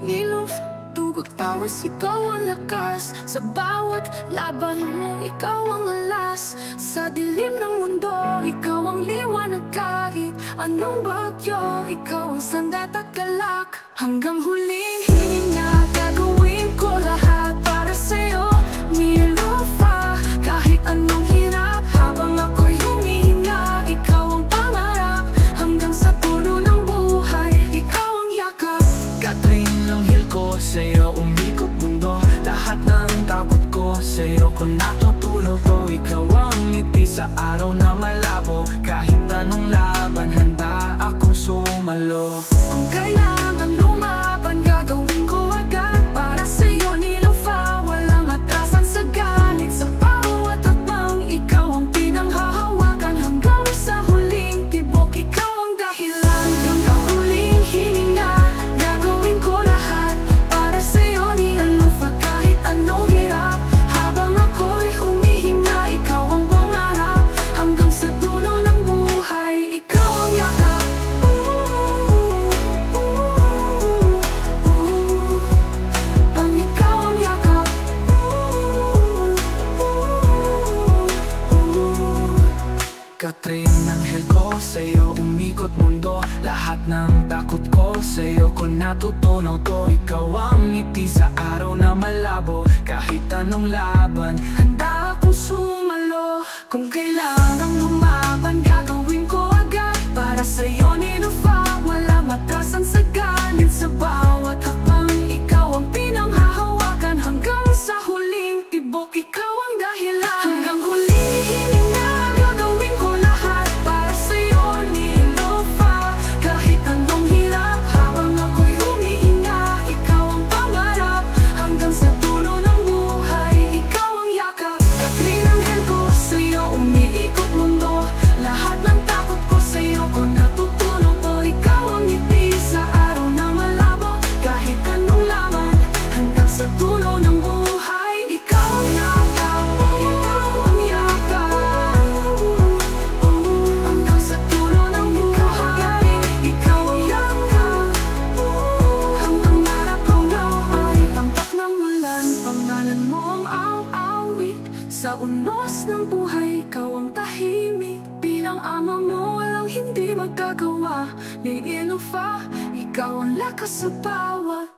Nilong tugot powers, ikaw ang lakas. Sa bawat laban mo, ikaw ang alas. Sa dilim ng mundo, ikaw ang liwanag. Kahit anong bagyo, ikaw ang sandat at galak. Hanggang huling hininga, gagawin ko lahat para sa'yo, Nilofa. Kahit anong hirap, habang ako'y humihinga, ikaw ang pangarap. Hanggang sa puno ng buhay, ikaw ang yakap. Catherine, langhil ko sa'yo, umikot mundo. Lahat ng takot ko sa'yo ko natutulog ko. Ikaw ang ngiti sa araw na malabo. Kahit anong laban, handa akong sumalo. Kung kailangan lumaban, gagawin ko agad para sa'yo, Nilofa. Walang atrasan sa galit. Sa bawat hakbang, ikaw ang pinanghahawakan. Hanggang sa huling tibok, ikaw ang dahilan. Hanggang huling hininga, gagawin ko lahat para sa'yo, Nilofa. Kahit anong hirap, habang ako'y humihinga, ikaw ang pangarap. Hanggang sa dulo ng buhay, ikaw ang yakap. Pang ikaw ang yakap. Catherine, anghel ko sa'yo, umikot mundo. Lahat ng takot ko sa'yo ko natutunaw to. Ikaw ang ngiti sa araw na malabo. Kahit anong laban, Handa akong sumalo. Kung kailangang lumaban, gagawin ko agad para sa'yo, Nilofa. Wala matrasan sa galit. Sa bawat hakbang, ikaw ang pinanghahawakan. Hanggang sa huling tibok, ikaw ang dahilan. Hanggang huling hininga, gagawin ko lahat para sa'yo, Nilofa. Kahit anong hirap, habang ako'y humihinga, ikaw ang pangarap. Hanggang sa dulo ng buhay, ikaw ang yakap. Catherine, anghel ko sa'yo, umiikot mundo. Lahat ng takot ko sa'yo ko natutunan ko. Ikaw ang ngiti sa araw na malabo. Kahit anong laman, hanggang sa dulo ng buhay, ikaw ang yakap. Ikaw ang yakap. Hanggang sa dulo ng buhay, ikaw ang yakap. Hanggang narapaw na ay tampak ng ulan. Pangalan mo ang awit. Sa unos ng buhay, ikaw ang tahimik. Bilang ama mo, walang hindi magagawa. Nilofa, ikaw ang lakas sa bawat